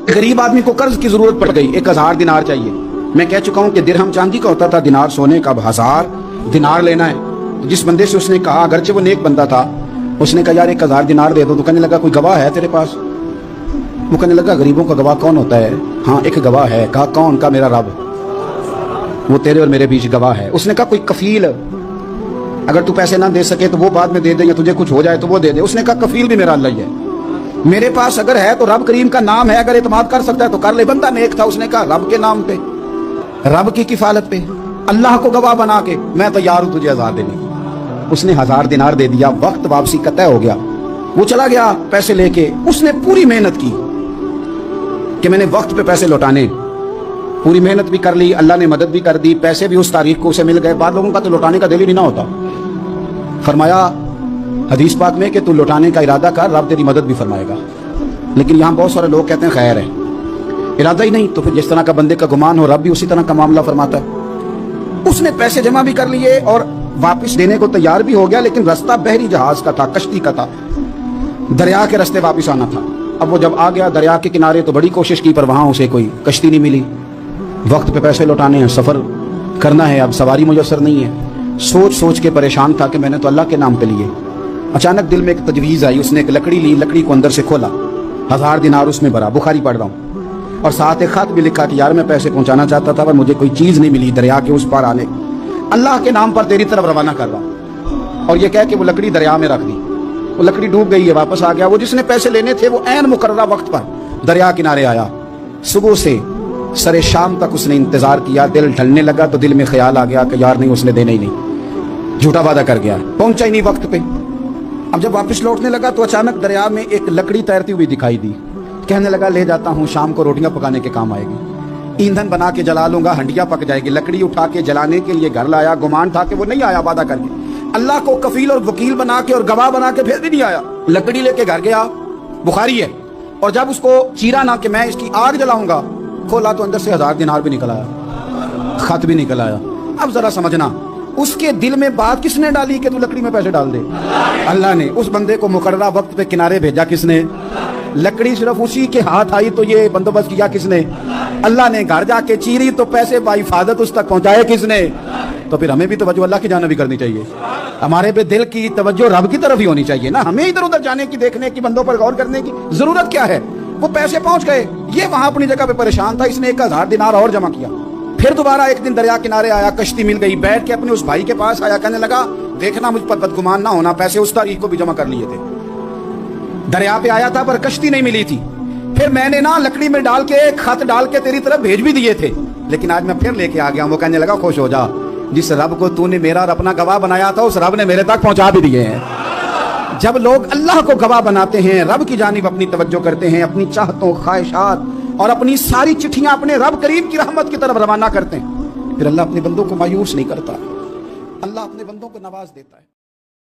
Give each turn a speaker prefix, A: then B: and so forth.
A: गरीब आदमी को कर्ज की जरूरत पड़ गई, 1000 दिनार चाहिए। मैं कह चुका हूं कि दिरहम चांदी का होता था, दिनार सोने का। अब 1000 दिनार लेना है। तो जिस बंदे से उसने कहा, अगरचे वो नेक बंदा था, उसने कहा यार 1000 दिनार दे दो। तो कहने लगा कोई गवाह है तेरे पास? वो कहने लगा गरीबों का गवाह कौन होता है? हाँ एक गवाह है। कहा कौन? का मेरा रब, वो तेरे और मेरे बीच गवाह है। उसने कहा कोई कफील, अगर तू पैसे ना दे सके तो वो बाद में दे दे, या तुझे कुछ हो जाए तो वो दे दे। उसने कहा कफील भी मेरा अल्लाह ही है, मेरे पास अगर है तो रब करीम का नाम है, अगर इत्माद कर सकता है तो कर ले। बंदा नेक था, उसने कहा रब के नाम पे, रब की किफालत पे, अल्लाह को गवाह बना के मैं तैयार हूं तुझे 1000 देने। उसने 1000 दिनार दे दिया। वक्त वापसी का तय हो गया। वो चला गया पैसे लेके। उसने पूरी मेहनत की कि मैंने वक्त पे पैसे लौटाने, पूरी मेहनत भी कर ली, अल्लाह ने मदद भी कर दी, पैसे भी उस तारीख को उसे मिल गए। बाद लोगों का तो लौटाने का दिल ही नहीं ना होता। फरमाया हदीस पाक में कि तू लौटाने का इरादा कर, रब तेरी मदद भी फरमाएगा। लेकिन यहाँ बहुत सारे लोग कहते हैं खैर है, इरादा ही नहीं। तो फिर जिस तरह का बंदे का गुमान हो, रब भी उसी तरह का मामला फरमाता है। उसने पैसे जमा भी कर लिए और वापस देने को तैयार भी हो गया, लेकिन रास्ता बहरी जहाज का था, कश्ती का था, दरिया के रास्ते वापस आना था। अब वो जब आ गया दरिया के किनारे तो बड़ी कोशिश की, पर वहां उसे कोई कश्ती नहीं मिली। वक्त पे पैसे लौटाने हैं, सफर करना है, अब सवारी मुयसर नहीं है। सोच सोच के परेशान था कि मैंने तो अल्लाह के नाम पे लिए। अचानक दिल में एक तजवीज़ आई। उसने एक लकड़ी ली, लकड़ी को अंदर से खोला, 1000 दिनार उसमें भरा। बुखारी पढ़ रहा हूँ। और साथ एक खत भी लिखा कि यार मैं पैसे पहुंचाना चाहता था पर मुझे कोई चीज नहीं मिली दरिया के उस पार आने, अल्लाह के नाम पर तेरी तरफ रवाना कर रहा हूं। और ये कह के वो लकड़ी दरिया में रख दी। वो लकड़ी डूब गई है, वापस आ गया। वो जिसने पैसे लेने थे वो ऐन मुकर्ररा वक्त पर दरिया किनारे आया। सुबह से सरे शाम तक उसने इंतजार किया। दिल ढलने लगा तो दिल में ख्याल आ गया कि यार नहीं, उसने देना ही नहीं, झूठा वादा कर गया, पहुंचा ही नहीं वक्त पे। अब जब वापस लौटने लगा तो अचानक दरिया में एक लकड़ी तैरती हुई दिखाई दी। कहने लगा ले जाता हूँ, शाम को रोटियां पकाने के काम आएगी, ईंधन बना के जला लूंगा, हंडिया पक जाएगी। लकड़ी उठा के जलाने के लिए घर लाया। गुमान था कि वो नहीं आया वादा करके, अल्लाह को कफील और वकील बना के और गवाह बना के फिर भी नहीं आया। लकड़ी लेके घर गया, बुखारी है। और जब उसको चीरा ना कि मैं इसकी आग जलाऊंगा, खोला तो अंदर से 1000 दिनार भी निकल आया, खत भी निकल आया। अब जरा समझना, उसके दिल में बात किसने डाली कि तू लकड़ी में पैसे डाल दे? अल्लाह ने। उस बंदे को मुकर्ररा वक्त पे किनारे भेजा किसने? लकड़ी सिर्फ उसी के हाथ आई तो ये बंदोबस्त किया किसने? अल्लाह ने। घर जाके चीरी तो पैसे बाहिफाजत उस तक पहुंचाए किसने? तो फिर हमें भी तवज्जो अल्लाह की जानिब भी करनी चाहिए। हमारे पे दिल की तवज्जो रब की तरफ ही होनी चाहिए ना। हमें इधर उधर जाने की, देखने की, बंदों पर गौर करने की जरूरत क्या है? वो पैसे पहुंच गए, ये वहां अपनी जगह पे परेशान था। इसने 1000 दिनार और जमा किया। फिर दोबारा एक दिन दरिया किनारे आया, कश्ती मिल गई, बैठ के अपने उस भाई के पास आया। कहने लगा देखना मुझ पर बदगुमान ना होना, पैसे उस तारीख को भी जमा कर लिए थे। दरिया पे आया था पर कश्ती नहीं मिली थी। फिर मैंने ना लकड़ी में डाल के खत डाल के तेरी तरफ भेज भी दिए थे, लेकिन आज मैं फिर लेके आ गया। वो कहने लगा खुश हो जा, जिस रब को तूने मेरा और अपना गवाह बनाया था उस रब ने मेरे तक पहुंचा भी दिए हैं। जब लोग अल्लाह को गवाह बनाते हैं, रब की जानिब अपनी तवज्जो करते हैं, अपनी चाहतों, ख्वाहिशात और अपनी सारी चिट्ठियां अपने रब करीम की रहमत की तरफ रवाना करते हैं, फिर अल्लाह अपने बंदों को मायूस नहीं करता, अल्लाह अपने बंदों को नवाज देता है।